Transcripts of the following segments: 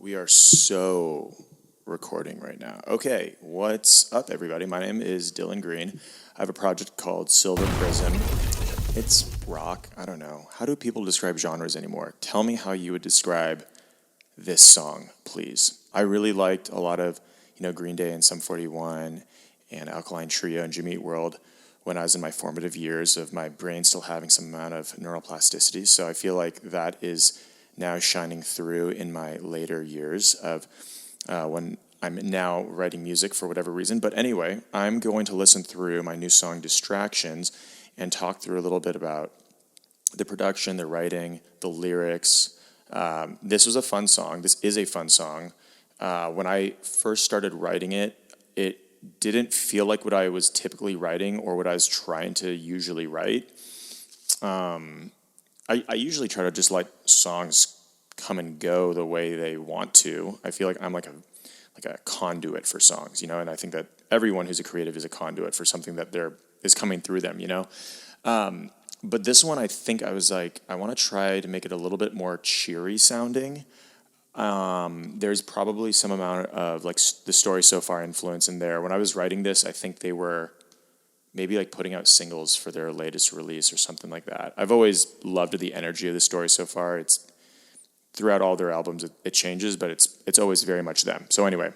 We are so recording right now. Okay, what's up, everybody? My name is Dylan Green. I have a project called Silver Prism. It's rock. I don't know. How do people describe genres anymore? Tell me how you would describe this song, please. I really liked a lot of, Green Day and Sum 41 and Alkaline Trio and Jimmy Eat World when I was in my formative years of my brain still having some amount of neuroplasticity. So I feel like that is now shining through in my later years of when I'm now writing music for whatever reason. But anyway, I'm going to listen through my new song Distractions and talk through a little bit about the production, the writing, the lyrics. This was a fun song. This is a fun song. When I first started writing it, it didn't feel like what I was typically writing or what I was trying to usually write. I usually try to just let songs come and go the way they want to. I feel like I'm like a conduit for songs, and I think that everyone who's a creative is a conduit for something that is coming through them, But this one, I think I was like, I want to try to make it a little bit more cheery sounding. There's probably some amount of like the story so far influence in there. When I was writing this, I think they were maybe like putting out singles for their latest release or something like that. I've always loved the energy of the story so far. It's throughout all their albums, it changes, but it's always very much them. So anyway,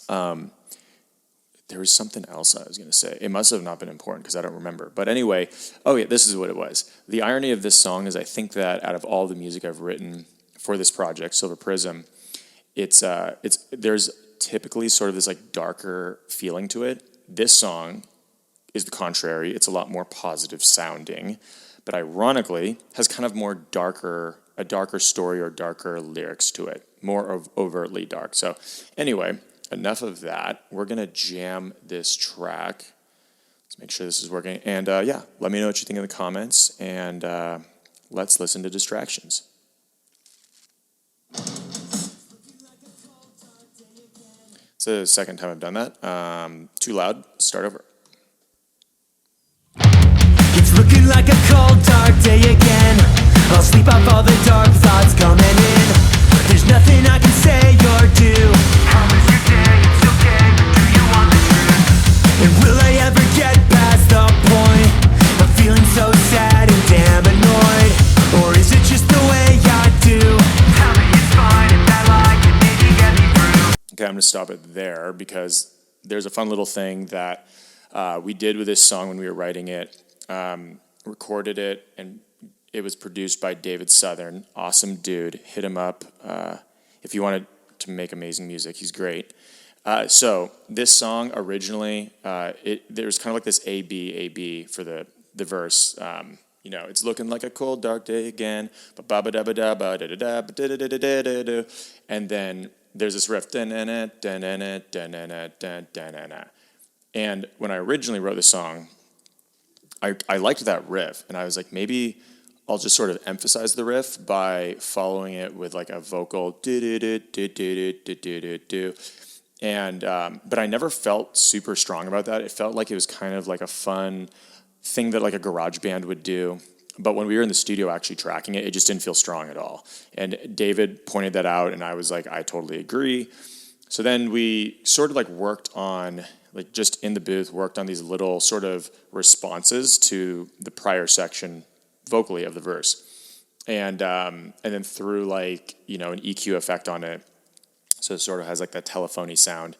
there was something else I was going to say. It must have not been important because I don't remember. But anyway, this is what it was. The irony of this song is I think that out of all the music I've written for this project, Silver Prism, there's typically sort of this like darker feeling to it. This song is the contrary. It's a lot more positive sounding, but ironically has kind of a darker story or darker lyrics to it, more overtly dark. So anyway, enough of that. We're going to jam this track. Let's make sure this is working. And let me know what you think in the comments, and let's listen to Distractions. It's the second time I've done that. Too loud. Start over. It's looking like a cold, dark day again. I'll sleep off all the dark thoughts coming in. There's nothing I can say or do. How was your day? It's okay, but do you want the truth? And will I ever get past the point of feeling so sad and damn annoyed? Or is it just the way I do? Tell me it's fine if I like it, maybe get me through. Okay, I'm going to stop it there because there's a fun little thing that we did with this song when we were writing it. Recorded it, and it was produced by David Southern. Awesome dude. Hit him up if you wanted to make amazing music. He's great. So this song originally, there's kind of like this A-B for the verse. It's looking like a cold, dark day again. And then there's this riff. And when I originally wrote the song, I liked that riff, and I was like, maybe I'll just sort of emphasize the riff by following it with like a vocal do. And but I never felt super strong about that. It felt like it was kind of like a fun thing that like a garage band would do. But when we were in the studio actually tracking it, it just didn't feel strong at all. And David pointed that out, and I was like, I totally agree. So then we sort of like worked on, like just in the booth, worked on these little sort of responses to the prior section vocally of the verse. And then threw like, an EQ effect on it. So it sort of has like that telephony sound.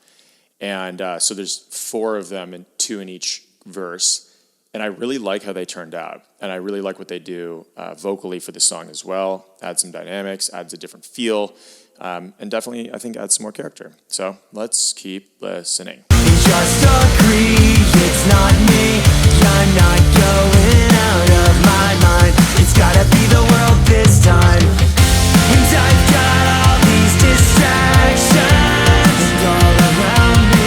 And so there's 4 of them and 2 in each verse. And I really like how they turned out. And I really like what they do vocally for the song as well. Adds some dynamics, adds a different feel. And definitely, I think, adds some more character. So let's keep listening. Just agree, it's not me. I'm not going out of my mind. It's gotta be the world this time. And I've got all these distractions all around me.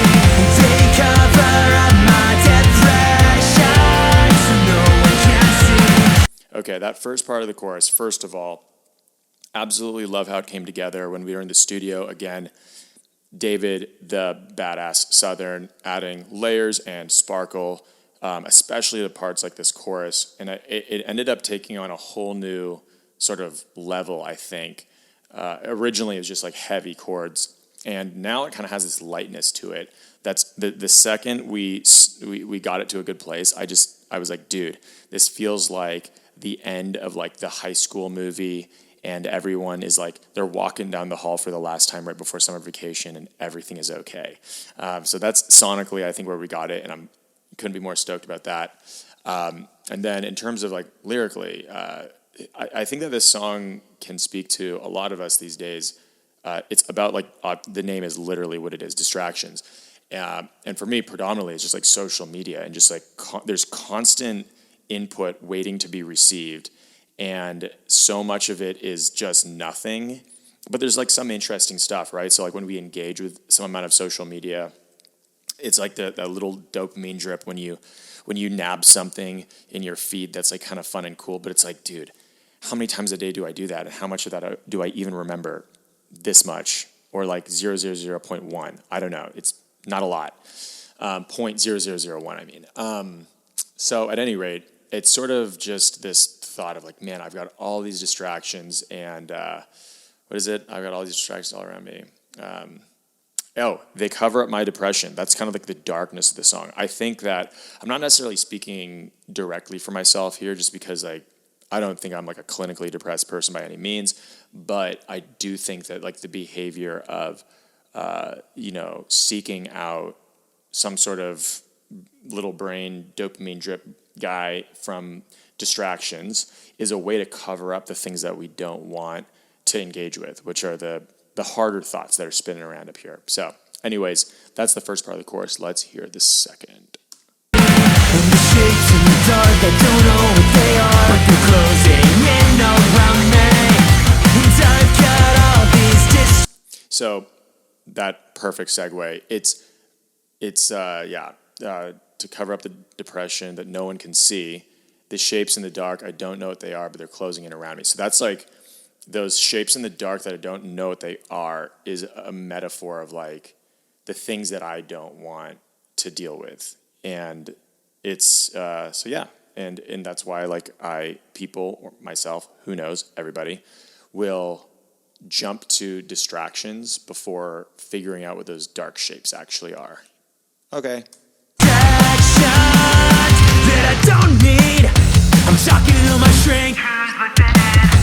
They cover up my depression, so no one can see. Okay, that first part of the chorus, first of all, absolutely love how it came together when we were in the studio again. David, the badass Southern, adding layers and sparkle, especially the parts like this chorus. And it ended up taking on a whole new sort of level, I think. Originally, it was just like heavy chords, and now it kind of has this lightness to it. That's the second we got it to a good place. I was like, dude, this feels like the end of like the high school movie, and everyone is like, they're walking down the hall for the last time right before summer vacation, and everything is okay. So that's sonically, I think, where we got it, and I couldn't be more stoked about that. And then in terms of like lyrically, I think that this song can speak to a lot of us these days. It's about like the name is literally what it is, distractions. And for me, predominantly, it's just like social media and just like there's constant input waiting to be received. And so much of it is just nothing. But there's like some interesting stuff, right? So like when we engage with some amount of social media, it's like the little dopamine drip when you nab something in your feed that's like kind of fun and cool. But it's like, dude, how many times a day do I do that? And how much of that do I even remember? This much, or like 0.1. I don't know. It's not a lot. 0.0001, I mean. So at any rate, it's sort of just this thought of like, man, I've got all these distractions, and what is it? I've got all these distractions all around me. They cover up my depression. That's kind of like the darkness of the song. I think that I'm not necessarily speaking directly for myself here, just because like I don't think I'm like a clinically depressed person by any means, but I do think that like the behavior of, seeking out some sort of little brain dopamine drip guy from distractions is a way to cover up the things that we don't want to engage with, which are the harder thoughts that are spinning around up here. So anyways, that's the first part of the chorus. Let's hear the second. Shapes in the dark, I don't know what they are, but they're closing in around me, and I've got all these So that perfect segue. It's to cover up the depression that no one can see. The shapes in the dark, I don't know what they are, but they're closing in around me. So that's like those shapes in the dark that I don't know what they are is a metaphor of like the things that I don't want to deal with. And it's and that's why like people or myself, who knows, everybody will jump to distractions before figuring out what those dark shapes actually are. Okay. distractions that I don't need. I'm talking to my shrink.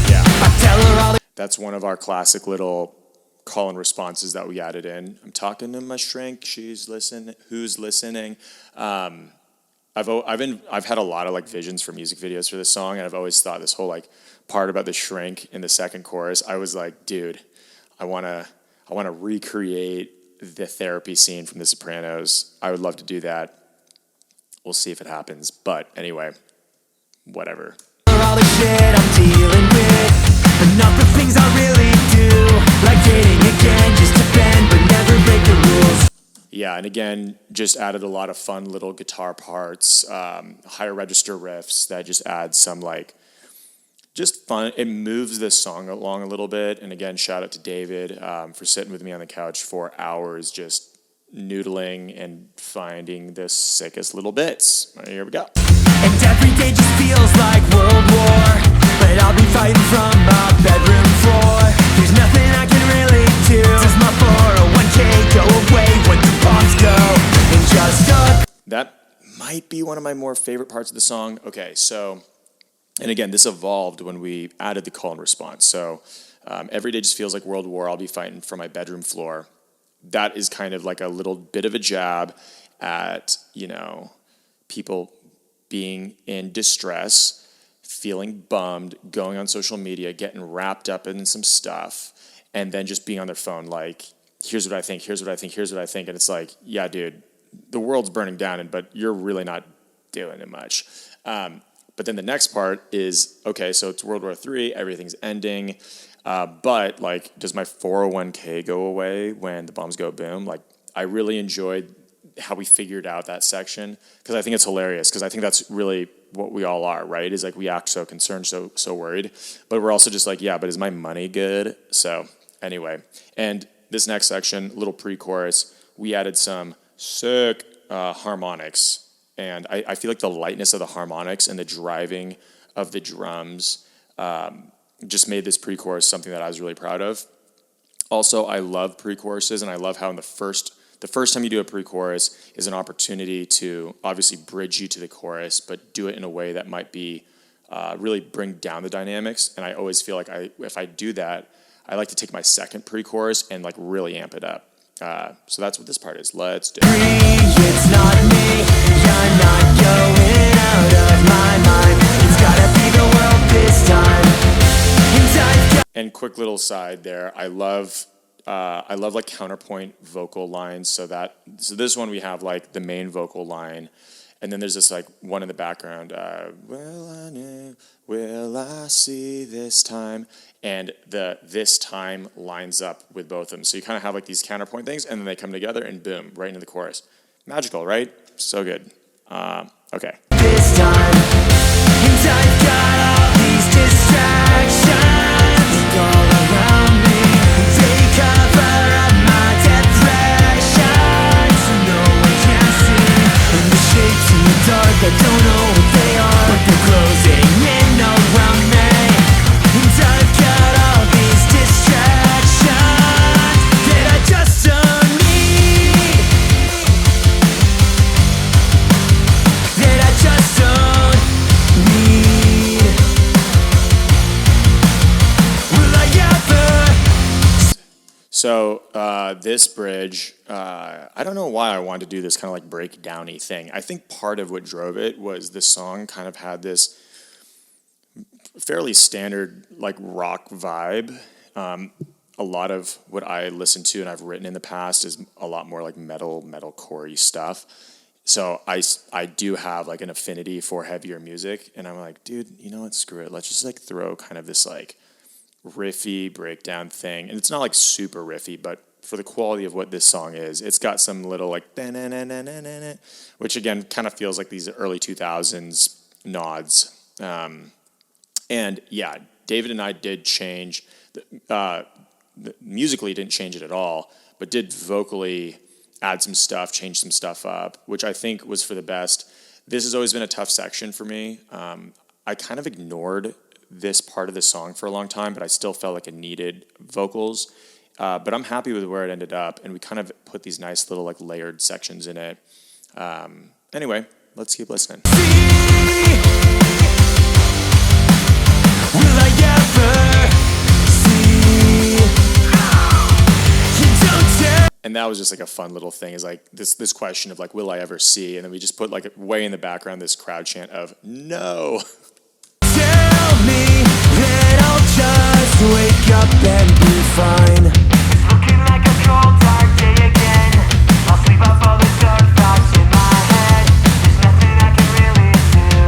Yeah. I tell her all the That's one of our classic little call and responses that we added in. I'm talking to my shrink. She's listening. Who's listening? I've had a lot of like visions for music videos for this song, and I've always thought this whole like part about the shrink in the second chorus. I was like, dude, I wanna recreate the therapy scene from The Sopranos. I would love to do that. We'll see if it happens. But anyway, whatever. all the shit I'm dealing with, and not the things I really do, like dating again just to bend but never break the rules. Yeah, and again, just added a lot of fun little guitar parts, higher register riffs that just add some like, just fun. It moves this song along a little bit. And again, shout out to David for sitting with me on the couch for hours, just noodling and finding the sickest little bits. Here we go. And every day just feels like World War, but I'll be fighting from my bedroom floor. There's nothing I can really do. Does my 401k go away when the bombs go? And just That might be one of my more favorite parts of the song. Okay, so, and again, this evolved when we added the call and response. So every day just feels like World War. I'll be fighting from my bedroom floor. That is kind of like a little bit of a jab at, people being in distress, feeling bummed, going on social media, getting wrapped up in some stuff, and then just being on their phone like, here's what I think, here's what I think, here's what I think. And it's like, yeah, dude, the world's burning down, but you're really not doing it much. But then the next part is, okay, so it's World War III, everything's ending, but like, does my 401k go away when the bombs go boom? Like, I really enjoyed how we figured out that section, because I think it's hilarious, because I think that's really what we all are, right? Is like we act so concerned, so worried, but we're also just like, yeah, but is my money good? So anyway, and this next section, little pre-chorus, we added some sick harmonics, and I feel like the lightness of the harmonics and the driving of the drums just made this pre-chorus something that I was really proud of. Also, I love pre-choruses, and I love how in the first time you do a pre-chorus is an opportunity to obviously bridge you to the chorus, but do it in a way that might be really bring down the dynamics. And I always feel like if I do that, I like to take my second pre-chorus and like really amp it up. So that's what this part is. Let's do it. It's not me, you're not going out of my mind. It's gotta be the world this time. And quick little side there, I love like counterpoint vocal lines. So this one we have like the main vocal line, and then there's this like one in the background. Will I see this time? And this time lines up with both of them. So you kind of have like these counterpoint things, and then they come together, and boom, right into the chorus. Magical, right? So good. Okay. This time, and I've got all these distractions all around me. They cover up my depression, so no one can see. And the shapes in the dark, I don't know what they are, but they're closing in around me. And I've got all these distractions that I just don't need. That I just don't need. Will I ever? So this bridge, I don't know why I wanted to do this kind of like breakdowny thing. I think part of what drove it was the song kind of had this fairly standard like rock vibe. A lot of what I listen to and I've written in the past is a lot more like metalcore-y stuff. So I do have like an affinity for heavier music, and I'm like, dude, you know what? Screw it. Let's just like throw kind of this like riffy breakdown thing, and it's not like super riffy, but for the quality of what this song is, it's got some little like which again kind of feels like these early 2000s nods. And yeah, David and I did change musically didn't change it at all, but did vocally add some stuff, change some stuff up, which I think was for the best. This has always been a tough section for me. I kind of ignored this part of the song for a long time, but I still felt like it needed vocals. But I'm happy with where it ended up, and we kind of put these nice little like layered sections in it. Anyway, let's keep listening. Will I ever see? You don't tell. And that was just like a fun little thing, is like this question of like, will I ever see? And then we just put like way in the background this crowd chant of no. Tell me that I'll just wake up and be fine. It's looking like a cold dark day again. I'll sleep off all the dark thoughts in my head. There's nothing I can really do.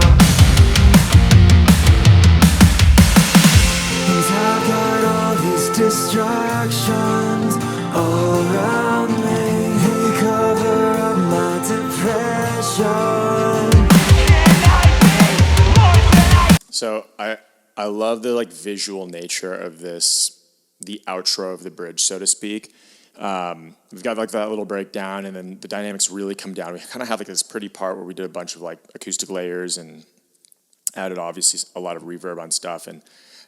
'Cause I've got all these distractions all around me. They cover up my depression. So I love the like visual nature of this, the outro of the bridge, so to speak. We've got like that little breakdown, and then the dynamics really come down. We kind of have like this pretty part where we did a bunch of like acoustic layers and added obviously a lot of reverb on stuff. And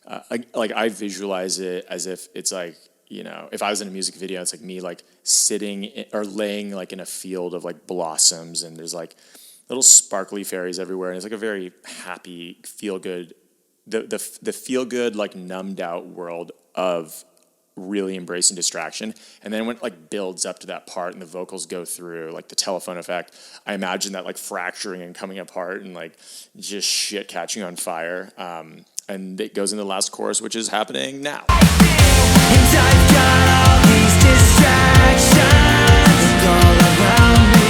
I visualize it as if it's like, you know, if I was in a music video, it's like me like sitting or laying like in a field of like blossoms, and there's like little sparkly fairies everywhere, and it's like a very happy, feel good, the feel good like numbed out world of really embracing distraction. And then when it like builds up to that part and the vocals go through like the telephone effect, I imagine that like fracturing and coming apart and like just shit catching on fire. And it goes into the last chorus, which is happening now. And I've got all these distractions all around me.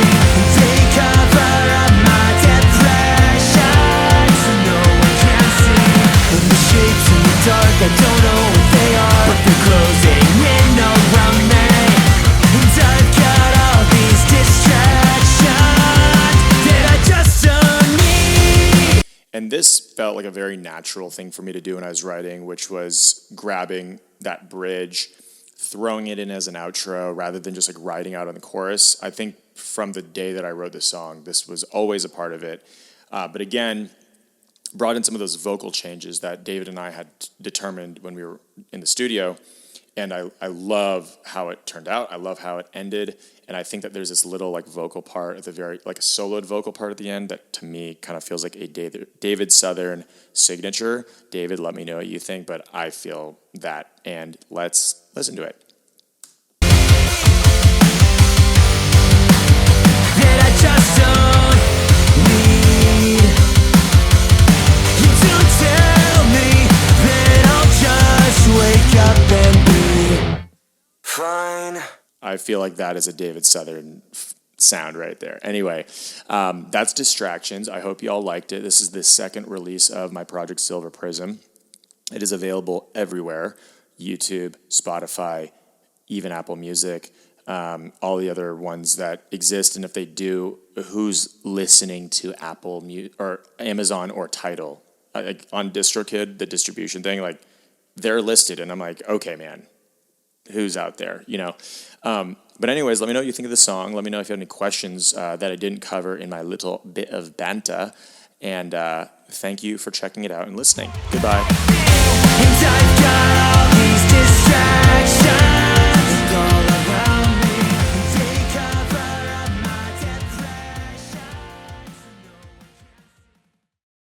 They cover up my depression, so no one can see. And the shapes in the dark, I don't know what they are, but they're closing in around me. And I've got all these distractions that I just don't need. And this felt like a very natural thing for me to do when I was writing, which was grabbing that bridge, throwing it in as an outro rather than just like riding out on the chorus. I think from the day that I wrote this song, this was always a part of it. But again, brought in some of those vocal changes that David and I had determined when we were in the studio. And I love how it turned out. I love how it ended. And I think that there's this little like vocal part at the very, like a soloed vocal part at the end that to me kind of feels like a David Southern signature. David, let me know what you think, but I feel that. And let's listen to it. That I just don't need you to tell me that I'll just wake up and be fine. I feel like that is a David Southern sound right there. Anyway, that's Distractions. I hope you all liked it. This is the second release of my project Silver Prism. It is available everywhere: YouTube, Spotify, even Apple Music, all the other ones that exist. And if they do, who's listening to Apple or Amazon or Tidal? Like on DistroKid, the distribution thing, like they're listed, and I'm like, okay, man, who's out there, you know? But anyways, let me know what you think of the song. Let me know if you have any questions that I didn't cover in my little bit of banta. And thank you for checking it out and listening. Goodbye. And I've got all these distractions.